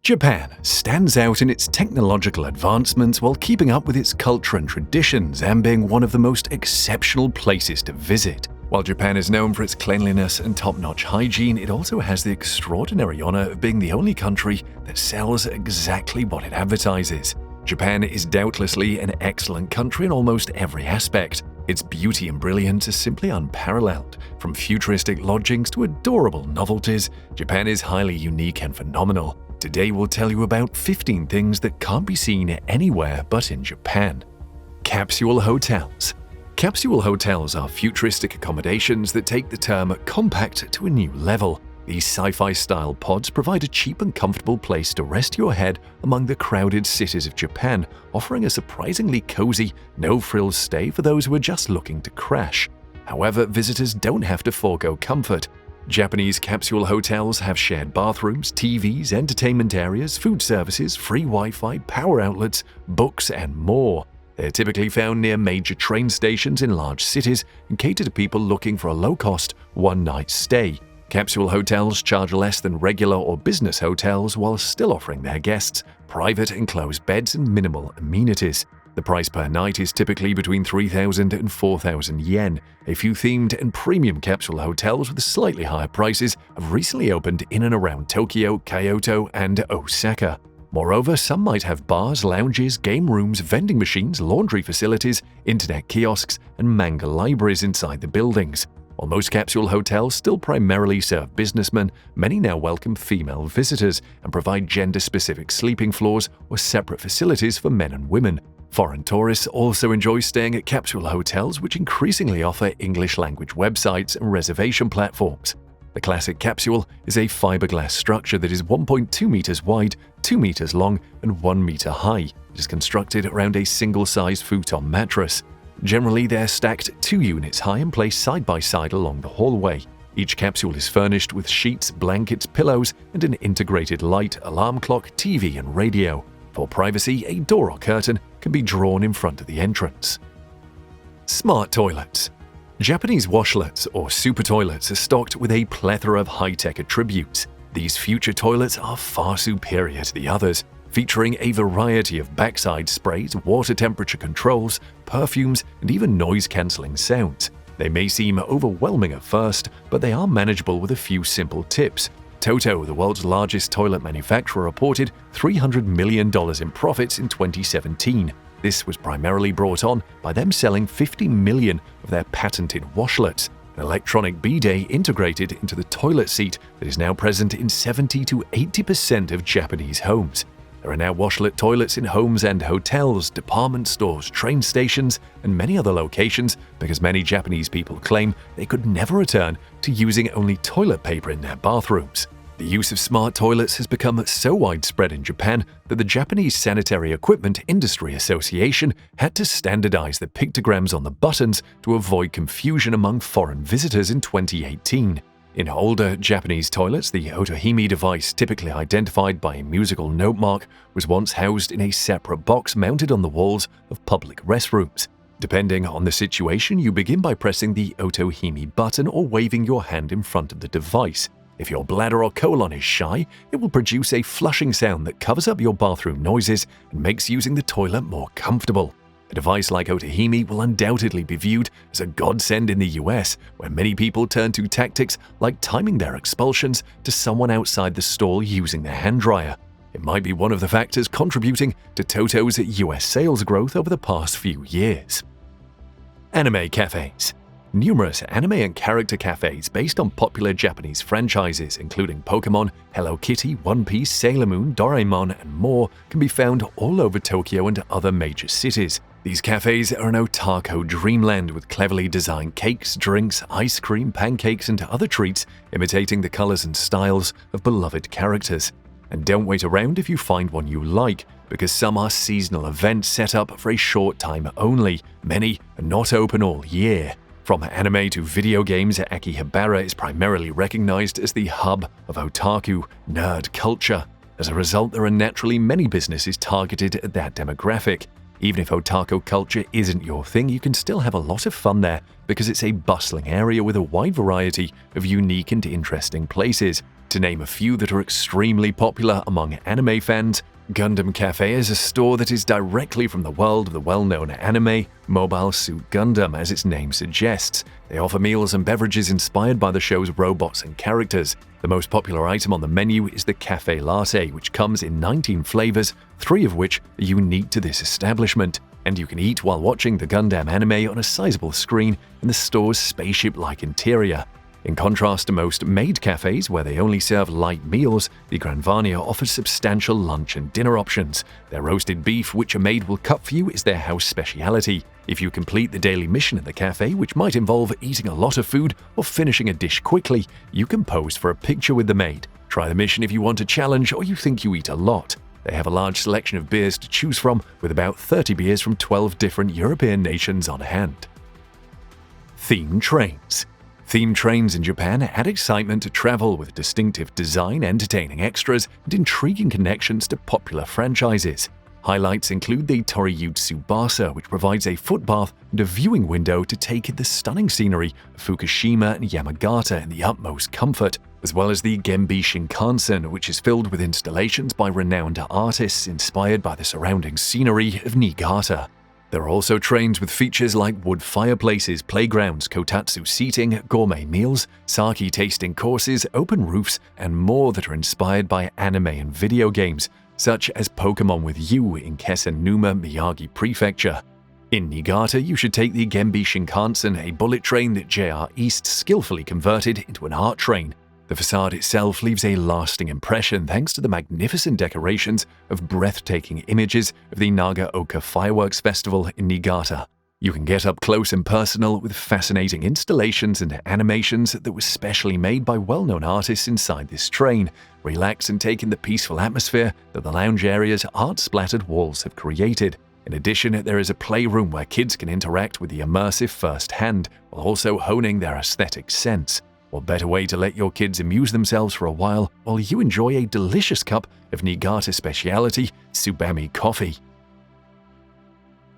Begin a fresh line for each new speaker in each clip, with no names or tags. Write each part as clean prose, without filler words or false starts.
Japan stands out in its technological advancements while keeping up with its culture and traditions and being one of the most exceptional places to visit. While Japan is known for its cleanliness and top-notch hygiene, it also has the extraordinary honor of being the only country that sells exactly what it advertises. Japan is doubtlessly an excellent country in almost every aspect. Its beauty and brilliance is simply unparalleled. From futuristic lodgings to adorable novelties, Japan is highly unique and phenomenal. Today we'll tell you about 15 things that can't be seen anywhere but in Japan. Capsule hotels. Capsule hotels are futuristic accommodations that take the term compact to a new level. These sci-fi style pods provide a cheap and comfortable place to rest your head among the crowded cities of Japan, offering a surprisingly cozy, no-frills stay for those who are just looking to crash. However, visitors don't have to forego comfort. Japanese capsule hotels have shared bathrooms, TVs, entertainment areas, food services, free Wi-Fi, power outlets, books, and more. They're typically found near major train stations in large cities and cater to people looking for a low-cost, one-night stay. Capsule hotels charge less than regular or business hotels while still offering their guests private enclosed beds and minimal amenities. The price per night is typically between 3,000 and 4,000 yen. A few themed and premium capsule hotels with slightly higher prices have recently opened in and around Tokyo, Kyoto, and Osaka. Moreover, some might have bars, lounges, game rooms, vending machines, laundry facilities, internet kiosks, and manga libraries inside the buildings. While most capsule hotels still primarily serve businessmen, many now welcome female visitors and provide gender-specific sleeping floors or separate facilities for men and women. Foreign tourists also enjoy staying at capsule hotels, which increasingly offer English-language websites and reservation platforms. The classic capsule is a fiberglass structure that is 1.2 meters wide, 2 meters long, and 1 meter high. It is constructed around a single-sized futon mattress. Generally, they're stacked 2 units high and placed side by side along the hallway. Each capsule is furnished with sheets, blankets, pillows, and an integrated light, alarm clock, TV, and radio. For privacy, a door or curtain can be drawn in front of the entrance. Smart toilets. Japanese washlets, or super toilets, are stocked with a plethora of high-tech attributes. These future toilets are far superior to the others, featuring a variety of backside sprays, water temperature controls, perfumes, and even noise-cancelling sounds. They may seem overwhelming at first, but they are manageable with a few simple tips. Toto, the world's largest toilet manufacturer, reported $300 million in profits in 2017. This was primarily brought on by them selling 50 million of their patented washlets, an electronic bidet integrated into the toilet seat that is now present in 70 to 80% of Japanese homes. There are now washlet toilets in homes and hotels, department stores, train stations, and many other locations because many Japanese people claim they could never return to using only toilet paper in their bathrooms. The use of smart toilets has become so widespread in Japan that the Japanese Sanitary Equipment Industry Association had to standardize the pictograms on the buttons to avoid confusion among foreign visitors in 2018. In older Japanese toilets, the otohime device, typically identified by a musical note mark, was once housed in a separate box mounted on the walls of public restrooms. Depending on the situation, you begin by pressing the otohime button or waving your hand in front of the device. If your bladder or colon is shy, it will produce a flushing sound that covers up your bathroom noises and makes using the toilet more comfortable. A device like otohime will undoubtedly be viewed as a godsend in the US, where many people turn to tactics like timing their expulsions to someone outside the stall using their hand dryer. It might be one of the factors contributing to Toto's US sales growth over the past few years. Anime cafes. Numerous anime and character cafes based on popular Japanese franchises including Pokemon, Hello Kitty, One Piece, Sailor Moon, Doraemon, and more can be found all over Tokyo and other major cities. These cafes are an otaku dreamland with cleverly designed cakes, drinks, ice cream, pancakes, and other treats imitating the colors and styles of beloved characters. And don't wait around if you find one you like, because some are seasonal events set up for a short time only. Many are not open all year. From anime to video games, Akihabara is primarily recognized as the hub of otaku nerd culture. As a result, there are naturally many businesses targeted at that demographic. Even if otaku culture isn't your thing, you can still have a lot of fun there because it's a bustling area with a wide variety of unique and interesting places. To name a few that are extremely popular among anime fans, Gundam Cafe is a store that is directly from the world of the well-known anime Mobile Suit Gundam, as its name suggests. They offer meals and beverages inspired by the show's robots and characters. The most popular item on the menu is the Cafe Latte, which comes in 19 flavors, 3 of which are unique to this establishment. And you can eat while watching the Gundam anime on a sizable screen in the store's spaceship-like interior. In contrast to most maid cafes, where they only serve light meals, the Granvania offers substantial lunch and dinner options. Their roasted beef, which a maid will cut for you, is their house speciality. If you complete the daily mission at the cafe, which might involve eating a lot of food or finishing a dish quickly, you can pose for a picture with the maid. Try the mission if you want a challenge or you think you eat a lot. They have a large selection of beers to choose from, with about 30 beers from 12 different European nations on hand. Theme trains. Theme trains in Japan add excitement to travel with distinctive design, entertaining extras, and intriguing connections to popular franchises. Highlights include the Toryude Tsubasa, which provides a footbath and a viewing window to take in the stunning scenery of Fukushima and Yamagata in the utmost comfort, as well as the Genbi Shinkansen, which is filled with installations by renowned artists inspired by the surrounding scenery of Niigata. There are also trains with features like wood fireplaces, playgrounds, kotatsu seating, gourmet meals, sake tasting courses, open roofs, and more that are inspired by anime and video games, such as Pokemon with You in Kesennuma, Miyagi Prefecture. In Niigata, you should take the Genbi Shinkansen, a bullet train that JR East skillfully converted into an art train. The facade itself leaves a lasting impression thanks to the magnificent decorations of breathtaking images of the Nagaoka Fireworks Festival in Niigata. You can get up close and personal with fascinating installations and animations that were specially made by well-known artists inside this train. Relax and take in the peaceful atmosphere that the lounge area's art-splattered walls have created. In addition, there is a playroom where kids can interact with the immersive first-hand, while also honing their aesthetic sense. What better way to let your kids amuse themselves for a while you enjoy a delicious cup of Niigata specialty Tsubame coffee.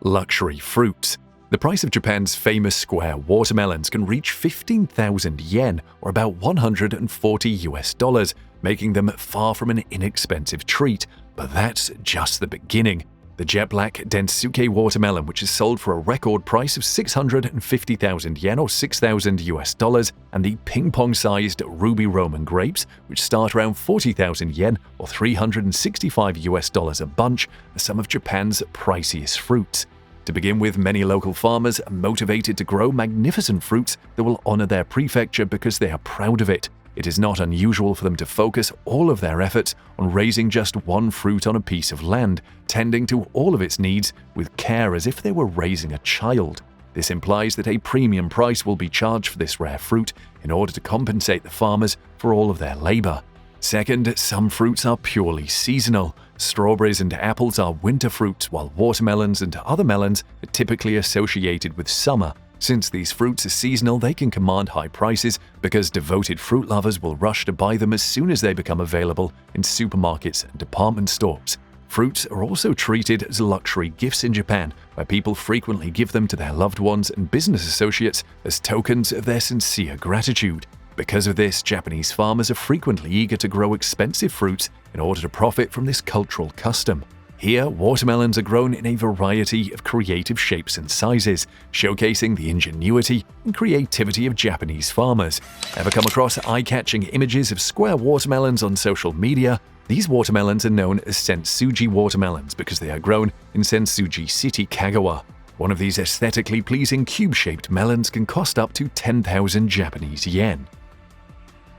Luxury fruits. The price of Japan's famous square watermelons can reach 15,000 yen, or about $140, making them far from an inexpensive treat. But that's just the beginning. The jet black Densuke watermelon, which is sold for a record price of 650,000 yen or $6,000, and the ping-pong-sized ruby Roman grapes, which start around 40,000 yen or $365 a bunch, are some of Japan's priciest fruits. To begin with, many local farmers are motivated to grow magnificent fruits that will honor their prefecture because they are proud of it. It is not unusual for them to focus all of their efforts on raising just one fruit on a piece of land, tending to all of its needs with care as if they were raising a child. This implies that a premium price will be charged for this rare fruit in order to compensate the farmers for all of their labor. Second, some fruits are purely seasonal. Strawberries and apples are winter fruits, while watermelons and other melons are typically associated with summer. Since these fruits are seasonal, they can command high prices because devoted fruit lovers will rush to buy them as soon as they become available in supermarkets and department stores. Fruits are also treated as luxury gifts in Japan, where people frequently give them to their loved ones and business associates as tokens of their sincere gratitude. Because of this, Japanese farmers are frequently eager to grow expensive fruits in order to profit from this cultural custom. Here, watermelons are grown in a variety of creative shapes and sizes, showcasing the ingenuity and creativity of Japanese farmers. Ever come across eye-catching images of square watermelons on social media? These watermelons are known as Sensuji watermelons because they are grown in Sensuji City, Kagawa. One of these aesthetically pleasing cube-shaped melons can cost up to 10,000 Japanese yen.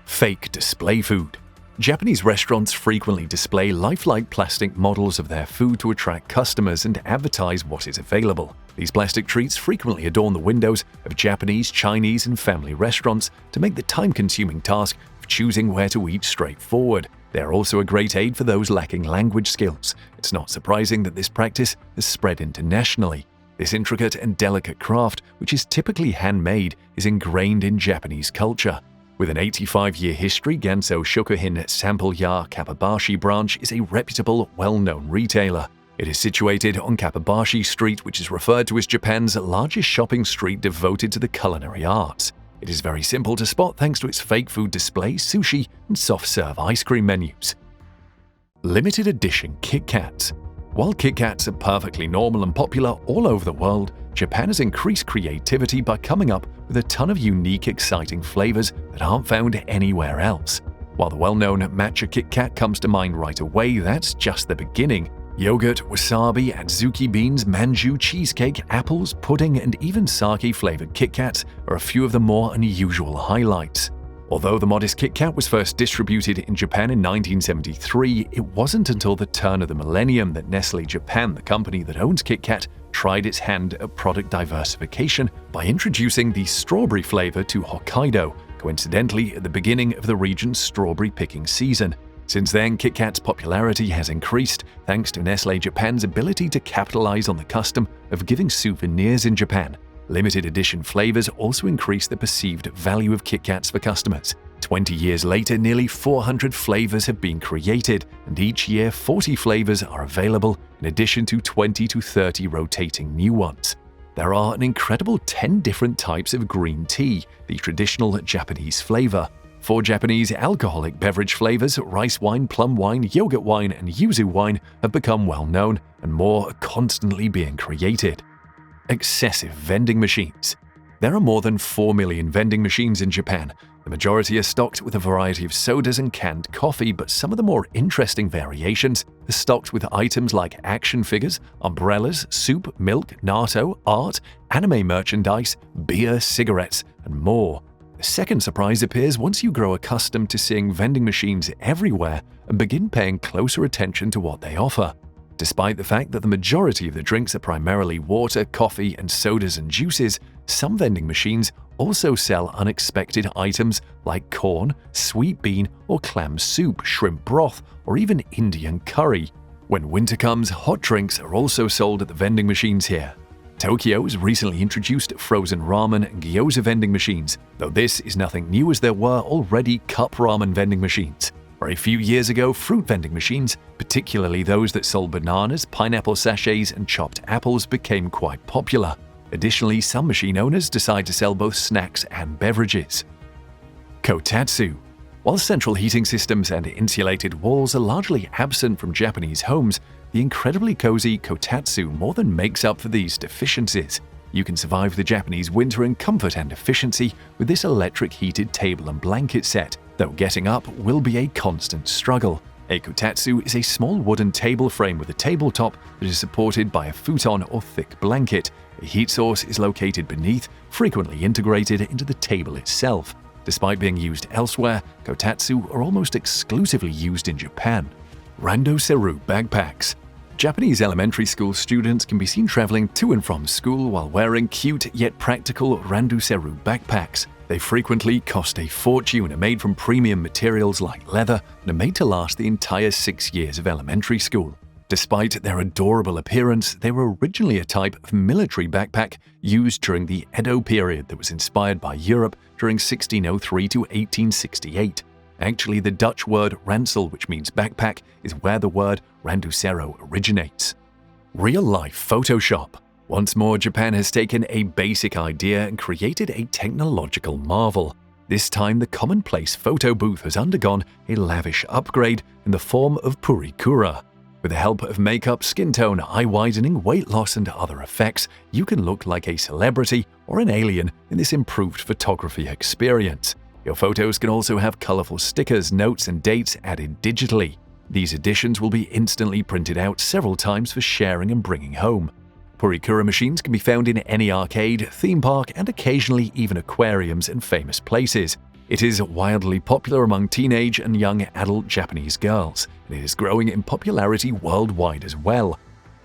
Fake display food. Japanese restaurants frequently display lifelike plastic models of their food to attract customers and advertise what is available. These plastic treats frequently adorn the windows of Japanese, Chinese, and family restaurants to make the time-consuming task of choosing where to eat straightforward. They are also a great aid for those lacking language skills. It's not surprising that this practice has spread internationally. This intricate and delicate craft, which is typically handmade, is ingrained in Japanese culture. With an 85-year history, Gansou Shokuhin Sample-ya Kappabashi branch is a reputable, well-known retailer. It is situated on Kappabashi Street, which is referred to as Japan's largest shopping street devoted to the culinary arts. It is very simple to spot thanks to its fake food display, sushi, and soft-serve ice cream menus. Limited edition Kit Kats. While Kit Kats are perfectly normal and popular all over the world, Japan has increased creativity by coming up with a ton of unique, exciting flavors that aren't found anywhere else. While the well-known matcha Kit Kat comes to mind right away, that's just the beginning. Yogurt, wasabi, adzuki beans, manju, cheesecake, apples, pudding, and even sake-flavored Kit Kats are a few of the more unusual highlights. Although the modest Kit Kat was first distributed in Japan in 1973, it wasn't until the turn of the millennium that Nestlé Japan, the company that owns Kit Kat, tried its hand at product diversification by introducing the strawberry flavor to Hokkaido, coincidentally at the beginning of the region's strawberry picking season. Since then, Kit Kat's popularity has increased thanks to Nestlé Japan's ability to capitalize on the custom of giving souvenirs in Japan. Limited edition flavors also increase the perceived value of Kit Kats for customers. 20 years later, nearly 400 flavors have been created, and each year 40 flavors are available, in addition to 20 to 30 rotating new ones. There are an incredible 10 different types of green tea, the traditional Japanese flavor. 4 Japanese alcoholic beverage flavors, rice wine, plum wine, yogurt wine, and yuzu wine, have become well known, and more are constantly being created. Excessive vending machines. There are more than 4 million vending machines in Japan. The majority are stocked with a variety of sodas and canned coffee, but some of the more interesting variations are stocked with items like action figures, umbrellas, soup, milk, natto, art, anime merchandise, beer, cigarettes, and more. A second surprise appears once you grow accustomed to seeing vending machines everywhere and begin paying closer attention to what they offer. Despite the fact that the majority of the drinks are primarily water, coffee, and sodas and juices, some vending machines also sell unexpected items like corn, sweet bean or clam soup, shrimp broth, or even Indian curry. When winter comes, hot drinks are also sold at the vending machines here. Tokyo has recently introduced frozen ramen and gyoza vending machines, though this is nothing new as there were already cup ramen vending machines. Or a few years ago, fruit vending machines, particularly those that sold bananas, pineapple sachets, and chopped apples, became quite popular. Additionally, some machine owners decide to sell both snacks and beverages. Kotatsu. While central heating systems and insulated walls are largely absent from Japanese homes, the incredibly cozy kotatsu more than makes up for these deficiencies. You can survive the Japanese winter in comfort and efficiency with this electric heated table and blanket set, though getting up will be a constant struggle. A kotatsu is a small wooden table frame with a tabletop that is supported by a futon or thick blanket. A heat source is located beneath, frequently integrated into the table itself. Despite being used elsewhere, kotatsu are almost exclusively used in Japan. Randoseru backpacks. Japanese elementary school students can be seen traveling to and from school while wearing cute yet practical randoseru backpacks. They frequently cost a fortune, are made from premium materials like leather, and are made to last the entire 6 years of elementary school. Despite their adorable appearance, they were originally a type of military backpack used during the Edo period that was inspired by Europe during 1603 to 1868. Actually, the Dutch word ransel, which means backpack, is where the word randusero originates. Real-life Photoshop. Once more, Japan has taken a basic idea and created a technological marvel. This time, the commonplace photo booth has undergone a lavish upgrade in the form of purikura. With the help of makeup, skin tone, eye widening, weight loss, and other effects, you can look like a celebrity or an alien in this improved photography experience. Your photos can also have colorful stickers, notes, and dates added digitally. These editions will be instantly printed out several times for sharing and bringing home. Purikura machines can be found in any arcade, theme park, and occasionally even aquariums and famous places. It is wildly popular among teenage and young adult Japanese girls, and it is growing in popularity worldwide as well.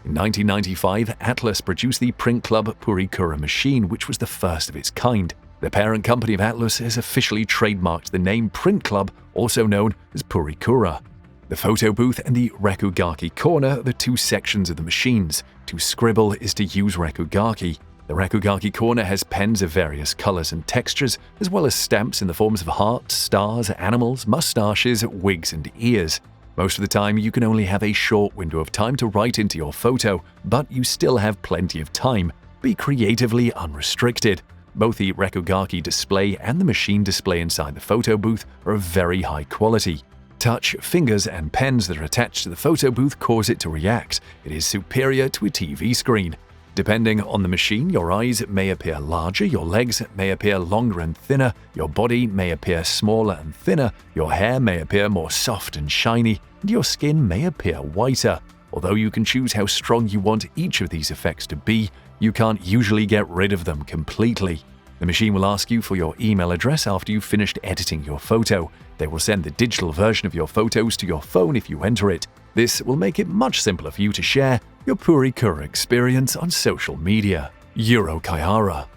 In 1995, Atlas produced the Print Club Purikura machine, which was the first of its kind. The parent company of Atlas has officially trademarked the name Print Club, also known as Purikura. The photo booth and the Rakugaki corner are the two sections of the machines. To scribble is to use Rakugaki. The Rakugaki corner has pens of various colors and textures, as well as stamps in the forms of hearts, stars, animals, mustaches, wigs, and ears. Most of the time, you can only have a short window of time to write into your photo, but you still have plenty of time. Be creatively unrestricted. Both the Rekugaki display and the machine display inside the photo booth are of very high quality. Touch, fingers, and pens that are attached to the photo booth cause it to react. It is superior to a TV screen. Depending on the machine, your eyes may appear larger, your legs may appear longer and thinner, your body may appear smaller and thinner, your hair may appear more soft and shiny, and your skin may appear whiter. Although you can choose how strong you want each of these effects to be, you can't usually get rid of them completely. The machine will ask you for your email address after you've finished editing your photo. They will send the digital version of your photos to your phone if you enter it. This will make it much simpler for you to share your Purikura experience on social media. Eurokaihara.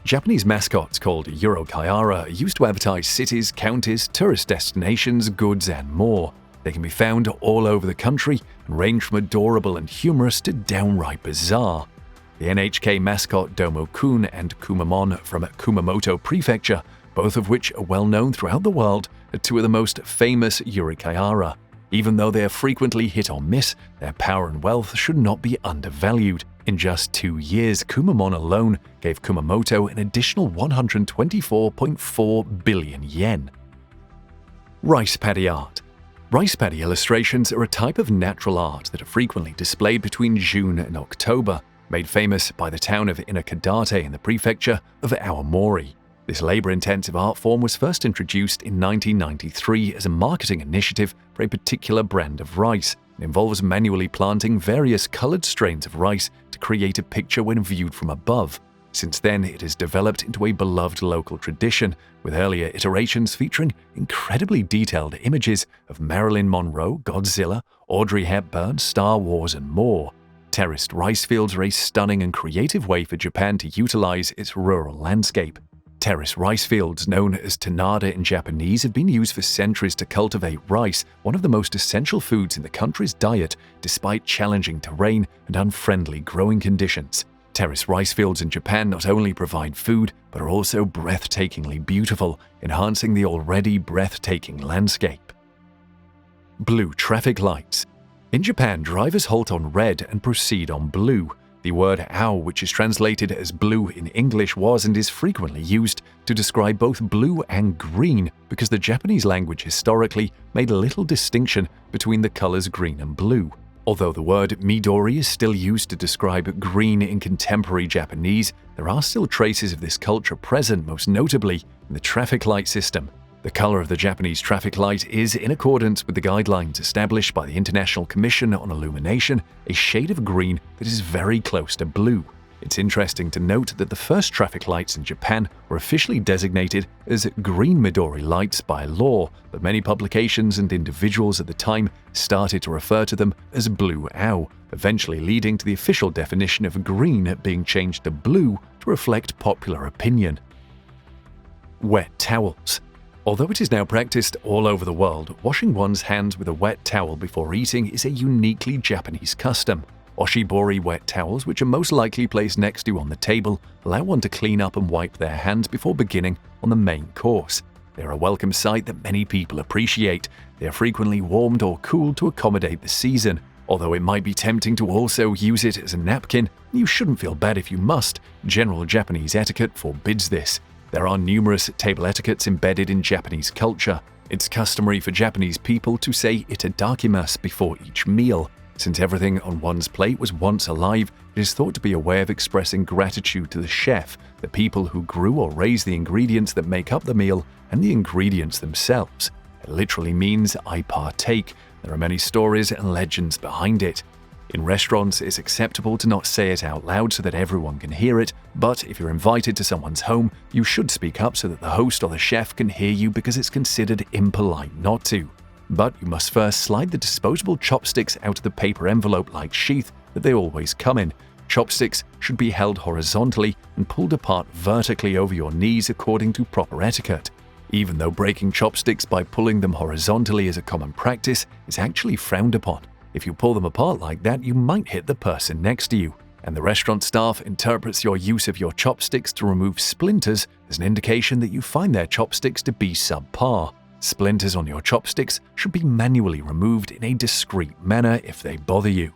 Japanese mascots called Eurokaihara are used to advertise cities, counties, tourist destinations, goods, and more. They can be found all over the country and range from adorable and humorous to downright bizarre. The NHK mascot Domo-kun and Kumamon from Kumamoto Prefecture, both of which are well known throughout the world, are two of the most famous Eurokaihara. Even though they are frequently hit or miss, their power and wealth should not be undervalued. In just 2 years, Kumamon alone gave Kumamoto an additional 124.4 billion yen. Rice paddy art. Rice paddy illustrations are a type of natural art that are frequently displayed between June and October, made famous by the town of Inakadate in the prefecture of Aomori. This labor-intensive art form was first introduced in 1993 as a marketing initiative for a particular brand of rice. It involves manually planting various colored strains of rice to create a picture when viewed from above. Since then, it has developed into a beloved local tradition, with earlier iterations featuring incredibly detailed images of Marilyn Monroe, Godzilla, Audrey Hepburn, Star Wars, and more. Terraced rice fields are a stunning and creative way for Japan to utilize its rural landscape. Terrace rice fields, known as tanada in Japanese, have been used for centuries to cultivate rice, one of the most essential foods in the country's diet, despite challenging terrain and unfriendly growing conditions. Terrace rice fields in Japan not only provide food, but are also breathtakingly beautiful, enhancing the already breathtaking landscape. Blue traffic lights. In Japan, drivers halt on red and proceed on blue. The word ao, which is translated as blue in English, was and is frequently used to describe both blue and green because the Japanese language historically made little distinction between the colors green and blue. Although the word midori is still used to describe green in contemporary Japanese, there are still traces of this culture present, most notably in the traffic light system. The color of the Japanese traffic light is, in accordance with the guidelines established by the International Commission on Illumination, a shade of green that is very close to blue. It's interesting to note that the first traffic lights in Japan were officially designated as green midori lights by law, but many publications and individuals at the time started to refer to them as blue ao, eventually leading to the official definition of green being changed to blue to reflect popular opinion. Wet towels. Although it is now practiced all over the world, washing one's hands with a wet towel before eating is a uniquely Japanese custom. Oshibori wet towels, which are most likely placed next to you on the table, allow one to clean up and wipe their hands before beginning on the main course. They are a welcome sight that many people appreciate. They are frequently warmed or cooled to accommodate the season. Although it might be tempting to also use it as a napkin, you shouldn't feel bad if you must. General Japanese etiquette forbids this. There are numerous table etiquettes embedded in Japanese culture. It's customary for Japanese people to say itadakimasu before each meal. Since everything on one's plate was once alive, it is thought to be a way of expressing gratitude to the chef, the people who grew or raised the ingredients that make up the meal, and the ingredients themselves. It literally means "I partake." There are many stories and legends behind it. In restaurants, it's acceptable to not say it out loud so that everyone can hear it, but if you're invited to someone's home, you should speak up so that the host or the chef can hear you because it's considered impolite not to. But you must first slide the disposable chopsticks out of the paper envelope-like sheath that they always come in. Chopsticks should be held horizontally and pulled apart vertically over your knees according to proper etiquette. Even though breaking chopsticks by pulling them horizontally is a common practice, it's actually frowned upon. If you pull them apart like that, you might hit the person next to you. And the restaurant staff interprets your use of your chopsticks to remove splinters as an indication that you find their chopsticks to be subpar. Splinters on your chopsticks should be manually removed in a discreet manner if they bother you.